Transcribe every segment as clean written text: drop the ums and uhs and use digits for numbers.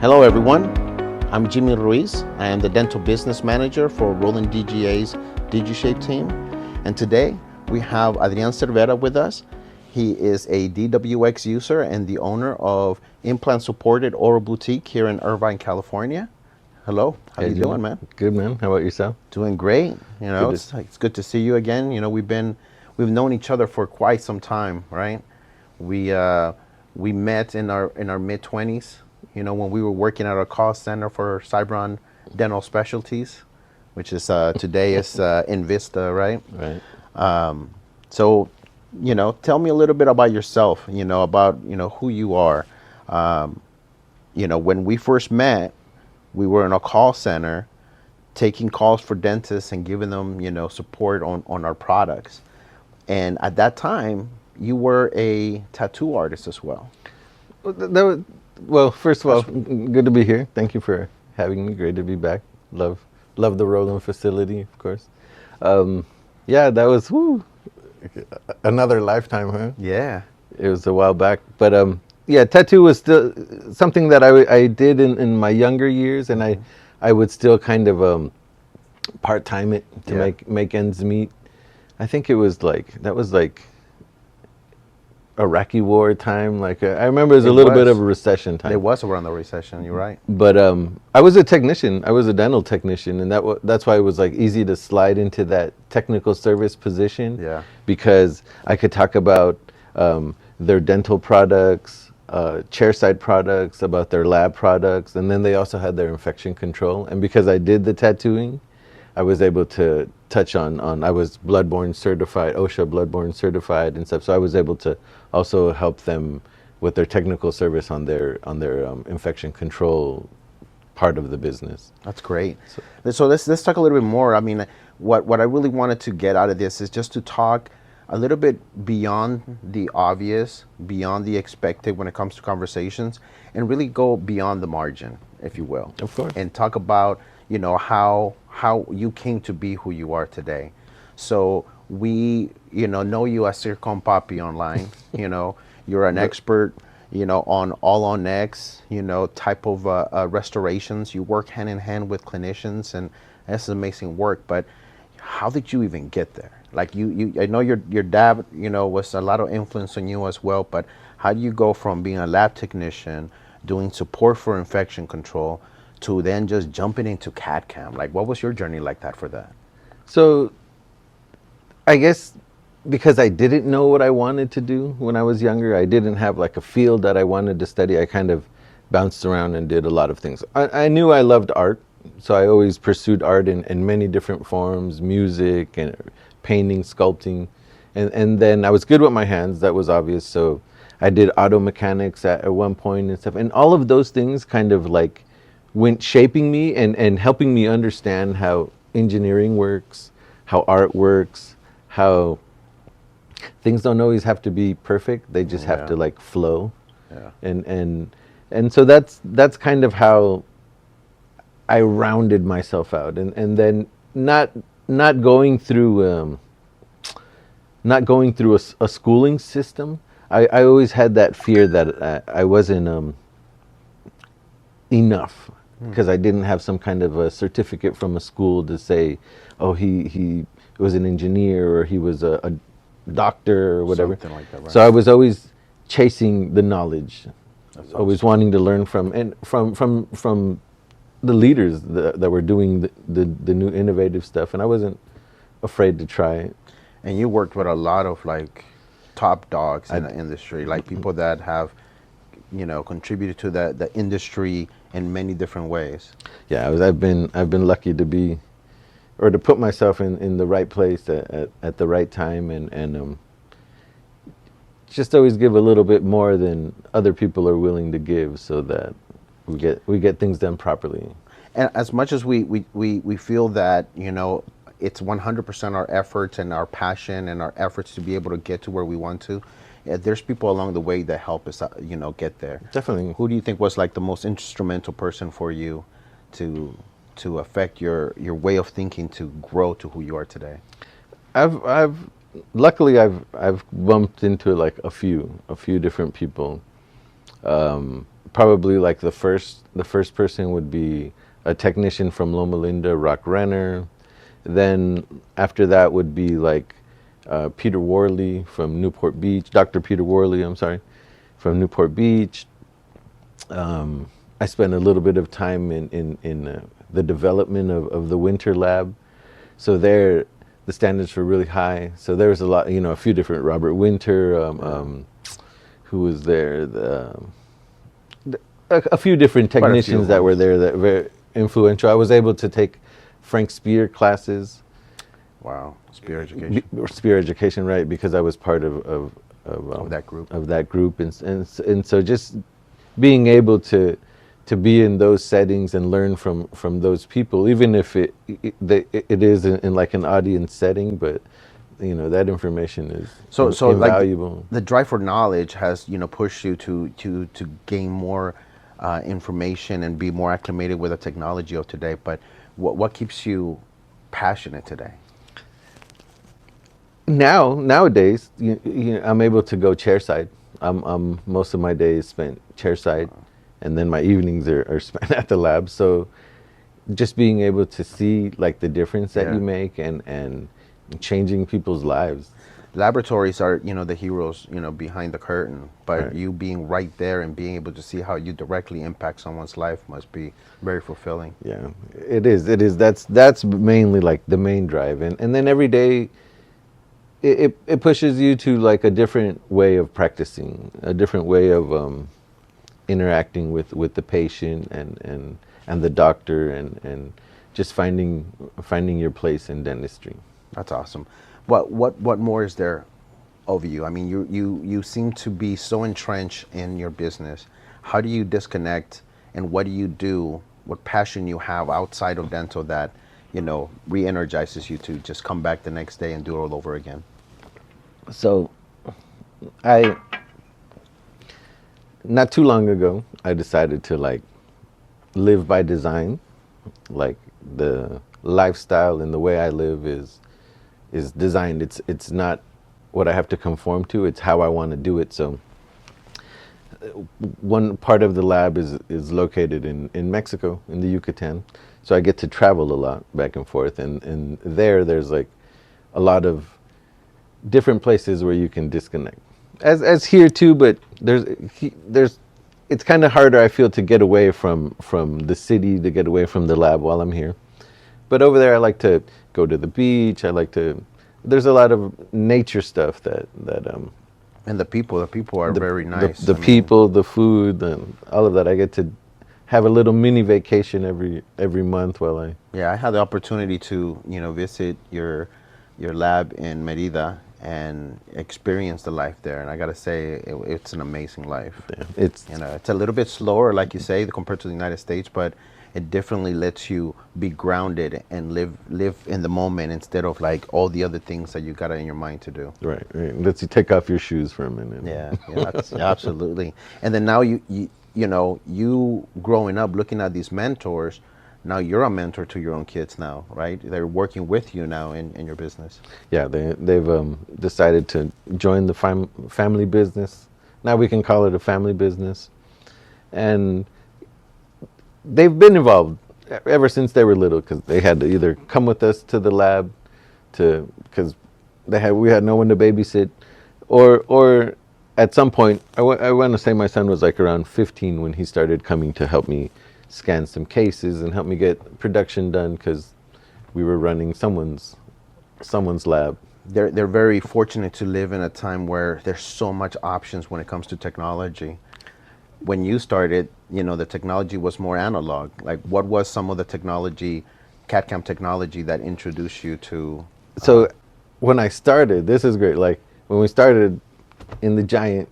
Hello everyone, I'm Jimmy Ruiz. I am the Dental Business Manager for Roland DGA's DigiShape team. And today we have Adrian Cervera with us. He is a DWX user and the owner of Implant Supported Oral Boutique here in Irvine, California. Hello, how you doing, man? Good, man. How about yourself? Doing great. You know, it's good to see you again. You know, we've known each other for quite some time, right? We met in our mid-20s. You know, when we were working at our call center for Cybron Dental Specialties, which is today is Invista, right? Right. So, you know, tell me a little bit about yourself. You know, about who you are. You know, when we first met, we were in a call center, taking calls for dentists and giving them support on our products. And at that time, you were a tattoo artist as well. Well, first of all, good to be here. Thank you for having me. Great to be back. Love the Roland facility, of course. Yeah, that was another lifetime, huh? Yeah. It was a while back, but yeah, tattoo was still something that I did in my younger years, and I would still kind of part time it to make ends meet. I think it was that was like Iraqi war time. I remember it was a little bit of a recession time. It was around the recession. You're right. But I was a technician. I was a dental technician, and that's why it was easy to slide into that technical service position. Yeah. Because I could talk about their dental products, chairside products, about their lab products, and then they also had their infection control. And because I did the tattooing, I was able to touch on I was bloodborne certified, OSHA bloodborne certified and stuff. So I was able to also help them with their technical service on their infection control part of the business. That's great. So let's talk a little bit more. I mean, what I really wanted to get out of this is just to talk a little bit beyond the obvious, beyond the expected when it comes to conversations, and really go beyond the margin, if you will. Of course. And talk about how you came to be who you are today. So we know you as Circon Papi online. You're an expert on all on X type of restorations. You work hand in hand with clinicians, and that's amazing work. But how did you even get there? Like I know your dad was a lot of influence on you as well, but how do you go from being a lab technician doing support for infection control to then just jumping into CAD/CAM? Like, what was your journey like that for that? So I guess because I didn't know what I wanted to do when I was younger, I didn't have a field that I wanted to study. I kind of bounced around and did a lot of things. I knew I loved art, so I always pursued art in many different forms, music and painting, sculpting. And then I was good with my hands, that was obvious. So I did auto mechanics at one point and stuff. And all of those things kind of went shaping me and helping me understand how engineering works, how art works, how things don't always have to be perfect. They just have to flow. Yeah. And so that's kind of how I rounded myself out. And then not going through a schooling system. I always had that fear that I wasn't enough, because I didn't have some kind of a certificate from a school to say, oh, he was an engineer or he was a doctor or whatever. Something like that, right? So I was always chasing the knowledge. That's always wanting to learn from the leaders that were doing the new innovative stuff, and I wasn't afraid to try it. And you worked with a lot of top dogs in the industry, people that have contributed to the industry in many different ways. Yeah, I've been lucky to put myself in the right place at the right time, and just always give a little bit more than other people are willing to give, so that we get things done properly. And as much as we feel that it's 100% our efforts and our passion and our efforts to be able to get to where we want to, there's people along the way that help us get there. Definitely. Who do you think was the most instrumental person for you to affect your way of thinking to grow to who you are today? Luckily I've bumped into a few different people. probably like the first person would be a technician from Loma Linda, Rock Renner. Then after that would be like Peter Worley from Newport Beach, Dr. Peter Worley, I'm sorry, from Newport Beach. I spent a little bit of time in the development of the winter lab. So there, the standards were really high. So there was a lot, a few different, Robert Winter, who was there, a few different Quite a few technicians that were ones. there that were very influential. I was able to take Frank Spear classes, Wow, spear education or Spear education, right? Because I was part of that group. of that group, and so just being able to be in those settings and learn from those people, even if it is in like an audience setting, but that information is So like invaluable. the drive for knowledge has pushed you to gain more information and be more acclimated with the technology of today. But what keeps you passionate today? Nowadays, I'm able to go chairside. Most of my days spent chairside, and then my evenings are spent at the lab. So just being able to see like the difference that Yeah. you make and changing people's lives. Laboratories are the heroes behind the curtain, but Right. you being right there and being able to see how you directly impact someone's life must be very fulfilling. Yeah, it is. It is. That's mainly like the main drive, and then every day, it pushes you to like a different way of practicing, a different way of interacting with the patient and the doctor, and just finding your place in dentistry. That's awesome. What more is there of you? I mean, you seem to be so entrenched in your business. How do you disconnect, and what do you do? What passion you have outside of dental that re-energizes you to just come back the next day and do it all over again? So, I not too long ago, I decided to like live by design, like the lifestyle and the way I live is designed. It's not what I have to conform to. It's how I want to do it. So one part of the lab is located in Mexico, in the Yucatan. So I get to travel a lot back and forth, and there's like a lot of different places where you can disconnect. As here too, but there's it's kind of harder, I feel, to get away from the city, to get away from the lab while I'm here. But over there, I like to go to the beach. There's a lot of nature stuff that And the people are very nice. the I mean, people, the food, and all of that. I get to have a little mini vacation every month while I. yeah, I had the opportunity to visit your lab in Merida and experience the life there, and I gotta say it's an amazing life. Yeah, It's a little bit slower, like you say, compared to the United States, but it definitely lets you be grounded and live in the moment instead of like all the other things that you got in your mind to do. right. Lets you take off your shoes for a minute. Yeah, absolutely. And then now you growing up looking at these mentors, now you're a mentor to your own kids now, right? They're working with you now in your business. Yeah, they've decided to join the family business. Now we can call it a family business, and they've been involved ever since they were little, because they had to either come with us to the lab, because we had no one to babysit, or at some point I want to say my son was like around 15 when he started coming to help me scan some cases and help me get production done, because we were running someone's lab. They're very fortunate to live in a time where there's so much options when it comes to technology. When you started, the technology was more analog. Like, what was some of the technology, CAD/CAM technology, that introduced you to? So when I started, this is great. Like when we started in the Giant,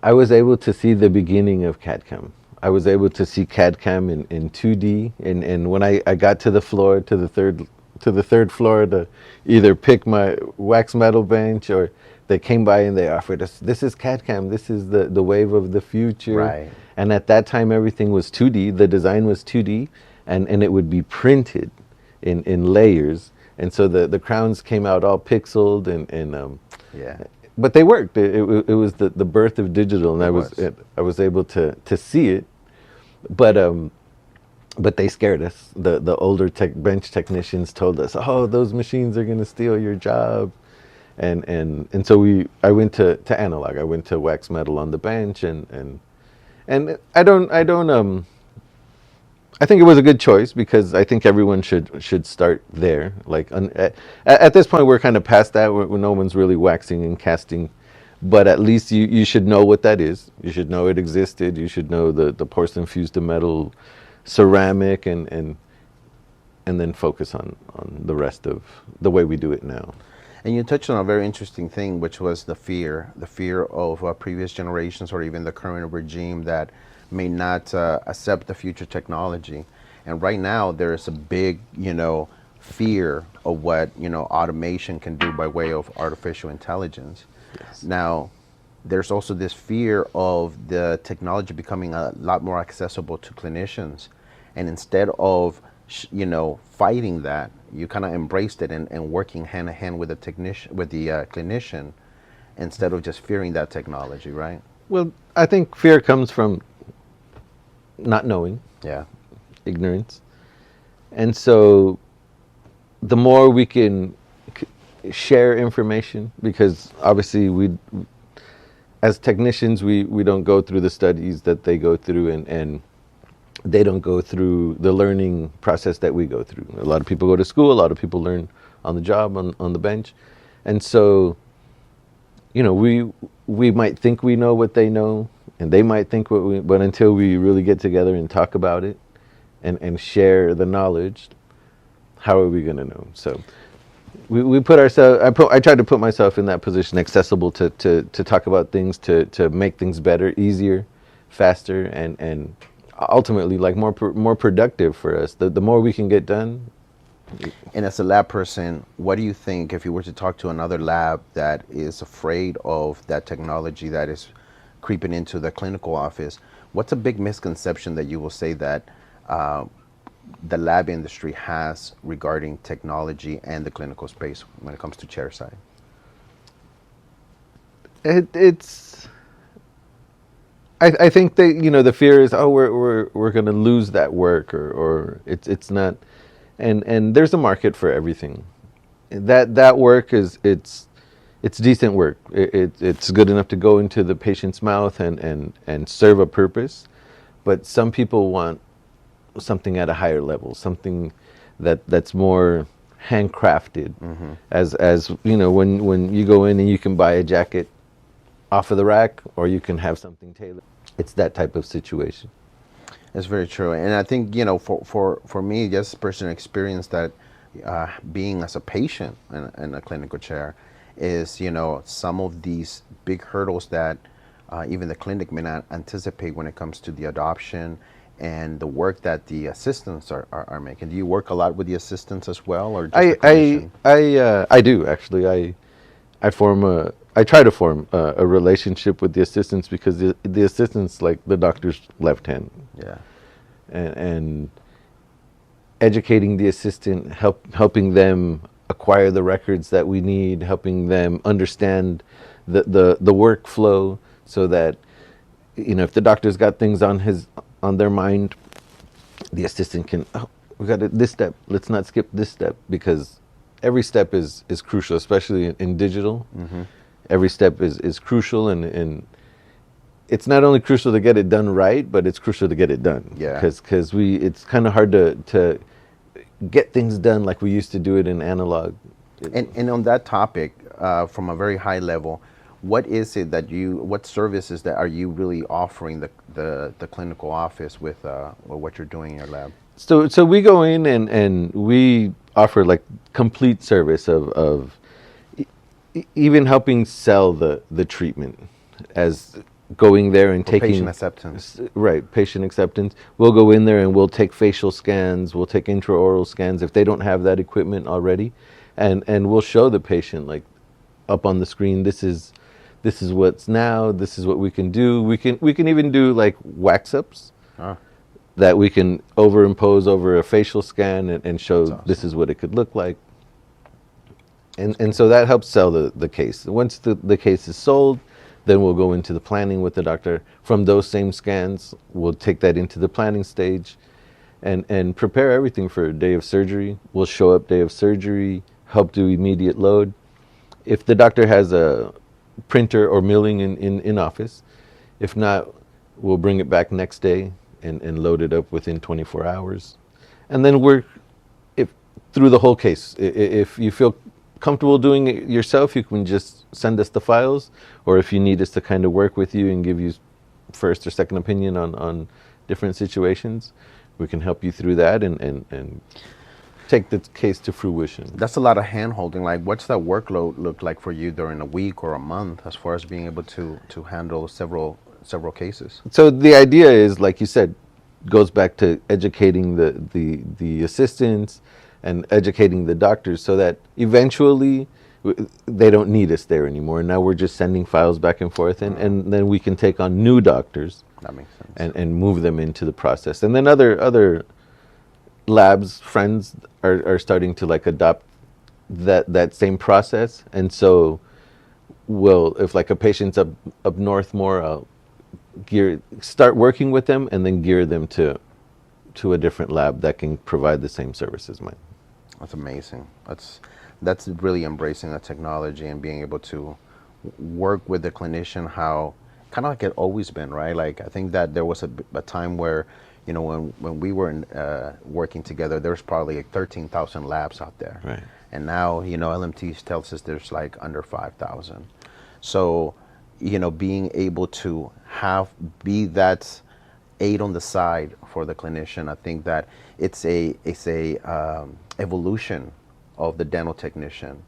I was able to see the beginning of CAD/CAM. I was able to see CAD/CAM in 2D, and when I got to the floor, to the third floor, to either pick my wax metal bench, or they came by and they offered us, this is CAD/CAM, this is the wave of the future. Right. And at that time, everything was 2D. The design was 2D, and it would be printed in layers. And so the crowns came out all pixeled, and Yeah. but they worked. It was the birth of digital, and It was. I was able to see it, but but they scared us. The older bench technicians told us, "Oh, those machines are going to steal your job," and so I went to analog. I went to wax metal on the bench, and I don't I think it was a good choice because I think everyone should start there. Like at this point, we're kind of past that. Where no one's really waxing and casting, but at least you should know what that is. You should know it existed. You should know the porcelain fused to metal, ceramic, and then focus on the rest of the way we do it now. And you touched on a very interesting thing, which was the fear of previous generations or even the current regime that may not accept the future technology. And right now, there is a big, fear of what automation can do by way of artificial intelligence. Yes. Now, there's also this fear of the technology becoming a lot more accessible to clinicians, and instead of fighting that, you kind of embraced it and working hand in hand with the technician, with the clinician, instead of just fearing that technology, right? Well, I think fear comes from not knowing, Yeah. ignorance, and so the more we can share information, because obviously as technicians, we don't go through the studies that they go through, and they don't go through the learning process that we go through. A lot of people go to school, a lot of people learn on the job, on the bench. And so, we might think we know what they know, and they might think but until we really get together and talk about it and share the knowledge, how are we going to know? So we put ourselves, I tried to put myself in that position, accessible to talk about things, to make things better, easier, faster, and ultimately like more productive for us. The more we can get done. And as a lab person, what do you think if you were to talk to another lab that is afraid of that technology that is creeping into the clinical office? What's a big misconception that you will say that the lab industry has regarding technology and the clinical space when it comes to chairside? I think that the fear is, oh, we're going to lose that work, or it's not, and there's a market for everything. That work it's decent work. It's good enough to go into the patient's mouth and serve a purpose, but some people want something at a higher level, something that's more handcrafted. Mm-hmm. As when you go in and you can buy a jacket off of the rack, or you can have something tailored. It's that type of situation. That's very true. And I think, for me, just personal experience that being as a patient in a clinical chair is, some of these big hurdles that even the clinic may not anticipate when it comes to the adoption and the work that the assistants are making. Do you work a lot with the assistants as well, or just the clinician? I do, actually. I try to form a relationship with the assistants, because the assistants like the doctor's left hand. Yeah. And educating the assistant, helping them acquire the records that we need, helping them understand the workflow, so that if the doctor's got things on their mind, the assistant can, we got this step, let's not skip this step, because every step is crucial, especially in digital. Mm-hmm. Every step is crucial, and it's not only crucial to get it done right, but it's crucial to get it done. Yeah. Because it's kind of hard to get things done like we used to do it in analog. And on that topic, from a very high level, what services that are you really offering the clinical office with what you're doing in your lab? So we go in and we offer like complete service of even helping sell the treatment, as going there and taking patient acceptance. Right, patient acceptance. We'll go in there and we'll take facial scans, we'll take intraoral scans if they don't have that equipment already, and we'll show the patient, like, up on the screen, this is what's now, this is what we can do. We can even do like wax ups. That we can overimpose over a facial scan and show awesome. This is what it could look like. And so that helps sell the case. Once the case is sold, then we'll go into the planning with the doctor. From those same scans, we'll take that into the planning stage and prepare everything for a day of surgery. We'll show up day of surgery, help do immediate load. If the doctor has a printer or milling in office, if not, we'll bring it back next day and load it up within 24 hours. And then work if through the whole case. If you feel comfortable doing it yourself, you can just send us the files, or if you need us to kind of work with you and give you first or second opinion on different situations, we can help you through that and take the case to fruition. That's a lot of hand holding. Like, what's that workload look like for you during a week or a month, as far as being able to handle several cases? So the idea is, like you said, goes back to educating the assistants and educating the doctors, so that eventually they don't need us there anymore. Now we're just sending files back and forth, and then we can take on new doctors. That makes sense. And move them into the process. And then other labs, friends are starting to like adopt that same process. And so if like a patient's up north more, I'll start working with them and then gear them to a different lab that can provide the same service as mine. That's amazing. That's really embracing the technology and being able to work with the clinician, how kind of like it always been, right? Like, I think that there was a time where, when we were working together, there was probably like 13,000 labs out there. Right. And now, LMT tells us there's like under 5,000. So, being able to be that aid on the side for the clinician, I think that it's a evolution of the dental technician.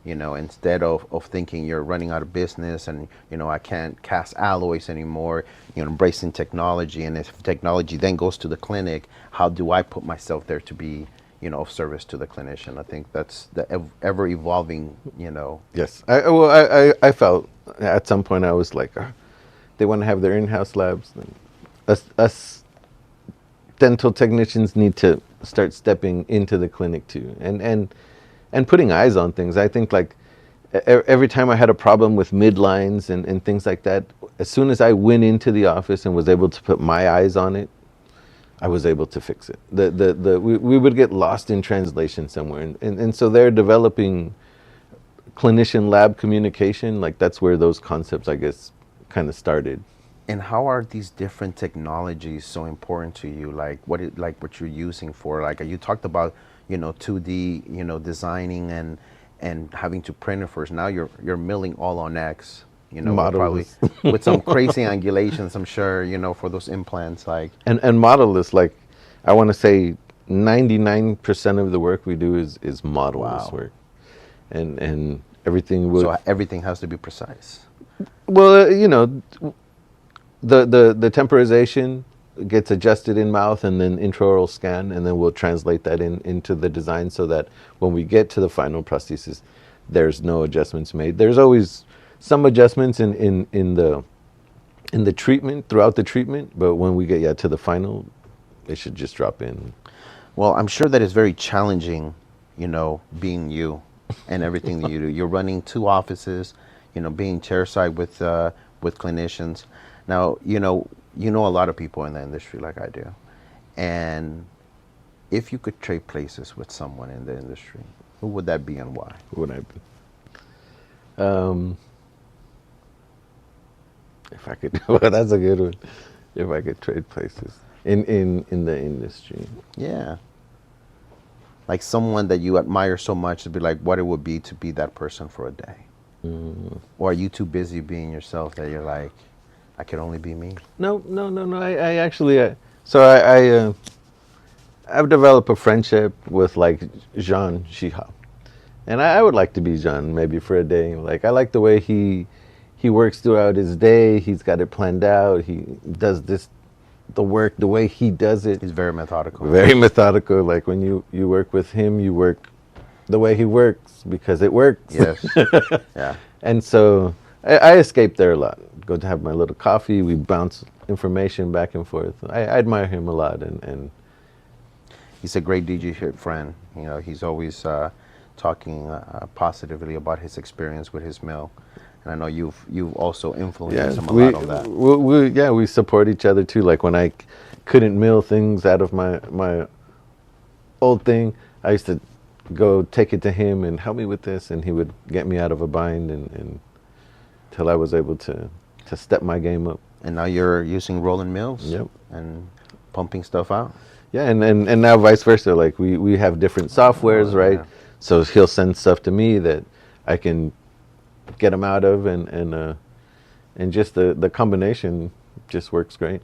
Instead of thinking you're running out of business and, I can't cast alloys anymore, embracing technology. And if technology then goes to the clinic, how do I put myself there to be, of service to the clinician? I think that's the ever evolving, Yes. I felt at some point I was like, they want to have their in-house labs. Then us dental technicians need to start stepping into the clinic too, and putting eyes on things. I think like every time I had a problem with midlines and things like that, as soon as I went into the office and was able to put my eyes on it, I was able to fix it. We would get lost in translation somewhere. And so they're developing clinician lab communication. Like, that's where those concepts, I guess, kind of started. And how are these different technologies so important to you? Like, what you're using for? Like, you talked about 2D, designing and having to print it first. Now you're milling all on X, probably with some crazy angulations, I'm sure, for those implants. Like, and modelless, like, I want to say 99% of the work we do is modelless work, and everything would. So everything has to be precise. Well, the temporization gets adjusted in mouth, and then intraoral scan, and then we'll translate that into the design, so that when we get to the final prosthesis, there's no adjustments made. There's always some adjustments in the treatment, throughout the treatment, but when we get to the final, it should just drop in. Well, I'm sure that it's very challenging, being you and everything that you do. You're running 2 offices, being chairside with clinicians. Now, you know a lot of people in the industry like I do. And if you could trade places with someone in the industry, who would that be and why? Who would I be? If I could, well, that's a good one. If I could trade places in the industry. Yeah. Like someone that you admire so much, to be like, what it would be to be that person for a day. Or are you too busy being yourself that you're like, I could only be me? No. I actually, I've developed a friendship with like Jean Shihab, and I would like to be Jean maybe for a day. Like, I like the way he works throughout his day. He's got it planned out. He does the work the way he does it. He's very methodical. Very methodical. Like, when you work with him, you work the way he works because it works. Yes. Yeah. And so I escape there a lot. Go to have my little coffee. We bounce information back and forth. I admire him a lot, and he's a great DJ friend. He's always talking positively about his experience with his mill, and I know you've also influenced him a lot on that. We support each other too. Like when I couldn't mill things out of my old thing, I used to go take it to him and help me with this, and he would get me out of a bind and till I was able to step my game up. And now you're using rolling mills. Yep. And pumping stuff out. Yeah, and now vice versa. Like we have different softwares, right? Yeah. So he'll send stuff to me that I can get him out of, and just the combination just works great.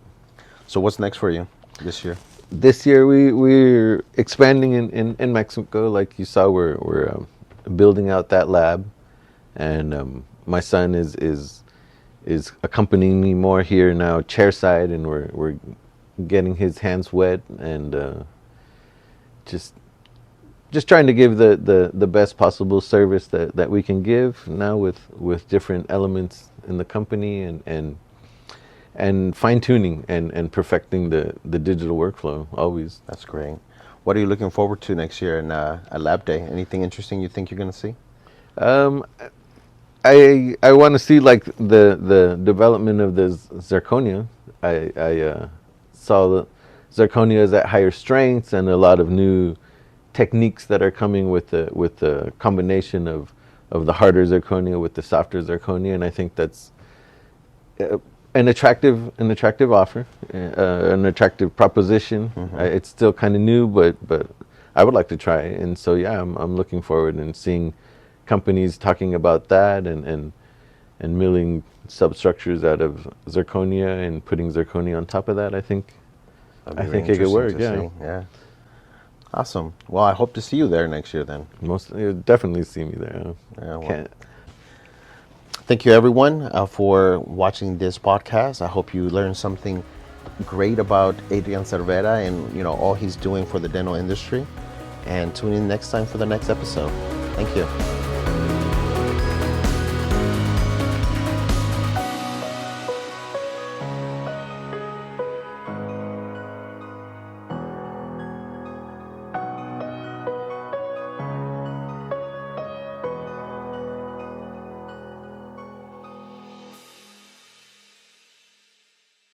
So what's next for you this year? This year we're expanding in Mexico. Like you saw, we're building out that lab, and my son is accompanying me more here now, chairside, and we're getting his hands wet, and just trying to give the best possible service that we can give now with different elements in the company, and fine tuning and perfecting the digital workflow always. That's great. What are you looking forward to next year in a lab day? Anything interesting you think you're going to see? I want to see like the development of the zirconia. I saw the zirconia is at higher strengths, and a lot of new techniques that are coming with the combination of the harder zirconia with the softer zirconia, and I think that's an attractive offer, an attractive proposition. Mm-hmm. It's still kind of new, but I would like to try it, and so yeah, I'm looking forward and seeing companies talking about that and milling substructures out of zirconia and putting zirconia on top of that. I think it could work. Yeah. Yeah. Awesome. Well, I hope to see you there next year then. You'll definitely see me there. Yeah, well, thank you everyone for watching this podcast. I hope you learned something great about Adrian Cervera and all he's doing for the dental industry. And tune in next time for the next episode. Thank you.